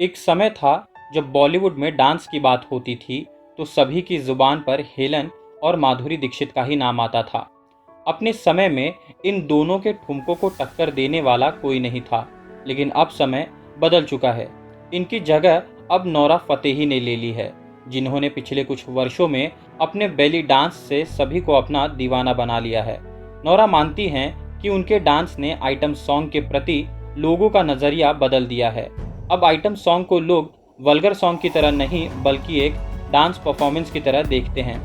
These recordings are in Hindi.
एक समय था जब बॉलीवुड में डांस की बात होती थी तो सभी की जुबान पर हेलन और माधुरी दीक्षित का ही नाम आता था। अपने समय में इन दोनों के ठुमकों को टक्कर देने वाला कोई नहीं था, लेकिन अब समय बदल चुका है। इनकी जगह अब नोरा फतेही ने ले ली है, जिन्होंने पिछले कुछ वर्षों में अपने बेली डांस से सभी को अपना दीवाना बना लिया है। नोरा मानती हैं कि उनके डांस ने आइटम सॉन्ग के प्रति लोगों का नज़रिया बदल दिया है। अब आइटम सॉन्ग को लोग वल्गर सॉन्ग की तरह नहीं बल्कि एक डांस परफॉर्मेंस की तरह देखते हैं।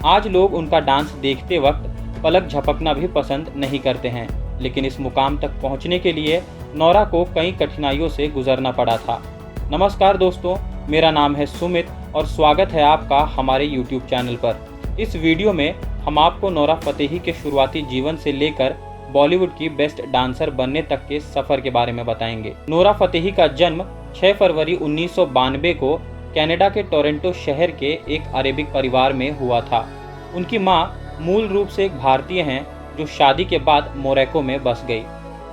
आज लोग उनका डांस देखते वक्त पलक झपकना भी पसंद नहीं करते हैं, लेकिन इस मुकाम तक पहुंचने के लिए नोरा को कई कठिनाइयों से गुजरना पड़ा था। नमस्कार दोस्तों, मेरा नाम है सुमित और स्वागत है आपका हमारे YouTube चैनल पर। इस वीडियो में हम आपको नोरा फतेही के शुरुआती जीवन से लेकर बॉलीवुड की बेस्ट डांसर बनने तक के सफर के बारे में बताएंगे। नोरा फतेही का जन्म 6 फरवरी 1992 को कनाडा के टोरंटो शहर के एक अरेबिक परिवार में हुआ था। उनकी मां मूल रूप से एक भारतीय हैं जो शादी के बाद मोरक्को में बस गई।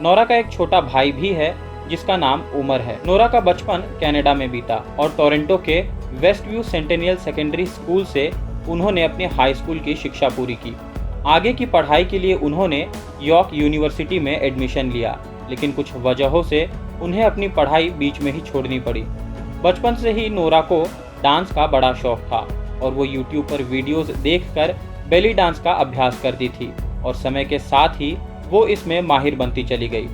नोरा का एक छोटा भाई भी है जिसका नाम उमर है। नोरा का बचपन कनाडा में बीता और टोरंटो के वेस्टव्यू सेंटेनियल सेकेंडरी स्कूल से उन्होंने अपनी हाई स्कूल की शिक्षा पूरी की। आगे की पढ़ाई के लिए उन्होंने यॉर्क यूनिवर्सिटी में एडमिशन लिया, लेकिन कुछ वजहों से उन्हें अपनी पढ़ाई बीच में ही छोड़नी पड़ी। बचपन से ही नोरा को डांस का बड़ा शौक था और वो यूट्यूब पर वीडियोस देखकर बेली डांस का अभ्यास करती थी और समय के साथ ही वो इसमें माहिर बनती चली गई।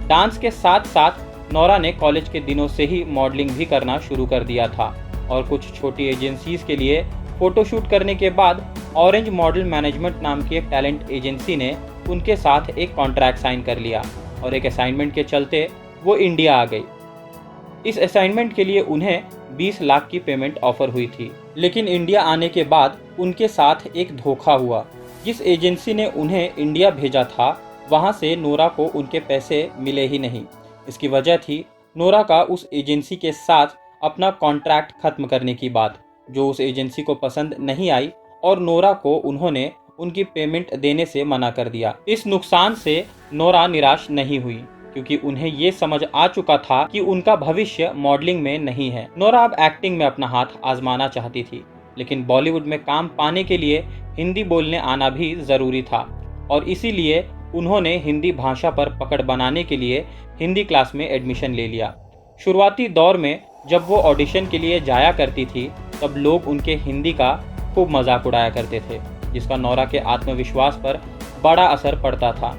डांस के साथ साथ नोरा ने कॉलेज के दिनों से ही मॉडलिंग भी करना शुरू कर दिया था और कुछ छोटी एजेंसीज के लिए फोटोशूट करने के बाद ऑरेंज मॉडल मैनेजमेंट नाम की एक टैलेंट एजेंसी ने उनके साथ एक कॉन्ट्रैक्ट साइन कर लिया और एक असाइनमेंट के चलते वो इंडिया आ गई। इस असाइनमेंट के लिए उन्हें 20 लाख की पेमेंट ऑफर हुई थी, लेकिन इंडिया आने के बाद उनके साथ एक धोखा हुआ। जिस एजेंसी ने उन्हें इंडिया भेजा था वहां से नोरा को उनके पैसे मिले ही नहीं। इसकी वजह थी नोरा का उस एजेंसी के साथ अपना कॉन्ट्रैक्ट खत्म करने की बात, जो उस एजेंसी को पसंद नहीं आई और नोरा को उन्होंने उनकी पेमेंट देने से मना कर दिया। इस नुकसान से नोरा निराश नहीं हुई क्योंकि उन्हें ये समझ आ चुका था कि उनका भविष्य मॉडलिंग में नहीं है। नोरा अब एक्टिंग में अपना हाथ आजमाना चाहती थी, लेकिन बॉलीवुड में काम पाने के लिए हिंदी बोलने आना भी जरूरी था और इसीलिए उन्होंने हिंदी भाषा पर पकड़ बनाने के लिए हिंदी क्लास में एडमिशन ले लिया। शुरुआती दौर में जब वो ऑडिशन के लिए जाया करती थी तब लोग उनके हिंदी का खूब मजाक उड़ाया करते थे, जिसका नोरा के आत्मविश्वास पर बड़ा असर पड़ता था।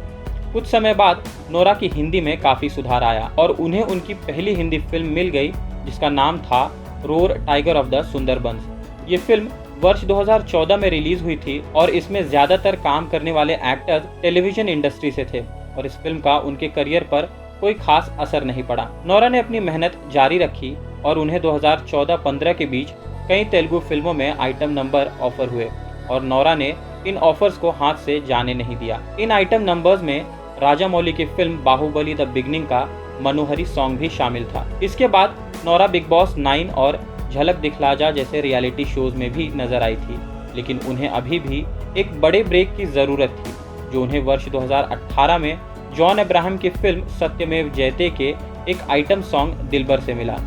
कुछ समय बाद नोरा की हिंदी में काफ़ी सुधार आया और उन्हें उनकी पहली हिंदी फिल्म मिल गई जिसका नाम था roar tiger of the Sundarbans. ये फिल्म वर्ष 2014 में रिलीज हुई थी और इसमें ज़्यादातर काम करने वाले एक्टर्स टेलीविजन इंडस्ट्री से थे और इस फिल्म का उनके करियर पर कोई खास असर नहीं पड़ा। नोरा ने अपनी मेहनत जारी रखी और उन्हें 2014-15 के बीच कई तेलुगु फिल्मों में आइटम नंबर ऑफर हुए और नोरा ने इन ऑफर्स को हाथ से जाने नहीं दिया। इन आइटम नंबर्स में राजामौली की फिल्म बाहुबली द बिगनिंग का मनोहरी सॉन्ग भी शामिल था। इसके बाद नोरा बिग बॉस 9 और झलक दिखला जा जैसे रियलिटी शोज में भी नजर आई थी, लेकिन उन्हें अभी भी एक बड़े ब्रेक की जरूरत थी, जो उन्हें वर्ष 2018 में जॉन अब्राहम की फिल्म सत्यमेव जयते के एक आइटम सॉन्ग दिलबर से मिला।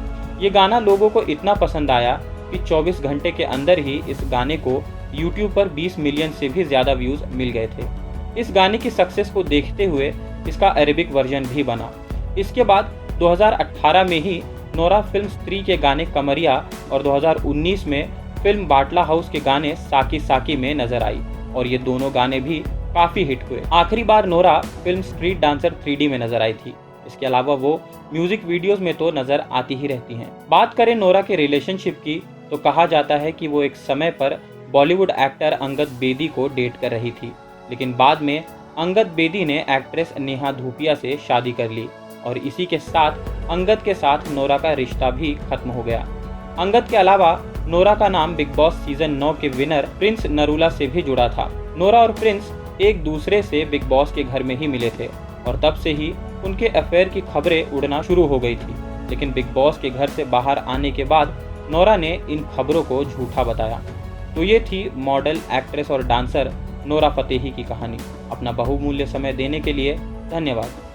ये गाना लोगों को इतना पसंद आया कि 24 घंटे के अंदर ही इस गाने को YouTube पर 20 मिलियन से भी ज़्यादा व्यूज़ मिल गए थे। इस गाने की सक्सेस को देखते हुए इसका अरेबिक वर्जन भी बना। इसके बाद 2018 में ही नोरा फिल्म स्त्री के गाने कमरिया और 2019 में फिल्म बाटला हाउस के गाने साकी साकी में नजर आई और ये दोनों गाने भी काफ़ी हिट हुए। आखिरी बार Nora film Street Dancer 3D में नजर आई थी। इसके अलावा वो म्यूजिक वीडियोस में तो नजर आती ही रहती हैं। बात करें नोरा के रिलेशनशिप की तो कहा जाता है कि वो एक समय पर बॉलीवुड एक्टर अंगद बेदी को डेट कर रही थी, लेकिन बाद में अंगद बेदी ने एक्ट्रेस नेहा धूपिया से शादी कर ली और इसी के साथ अंगद के साथ नोरा का रिश्ता भी खत्म हो गया। अंगद के अलावा नोरा का नाम बिग बॉस सीजन 9 के विनर प्रिंस नरूला से भी जुड़ा था। नोरा और प्रिंस एक दूसरे से बिग बॉस के घर में ही मिले थे और तब से ही उनके अफेयर की खबरें उड़ना शुरू हो गई थी, लेकिन बिग बॉस के घर से बाहर आने के बाद नोरा ने इन खबरों को झूठा बताया। तो ये थी मॉडल, एक्ट्रेस और डांसर नोरा फतेही की कहानी। अपना बहुमूल्य समय देने के लिए धन्यवाद।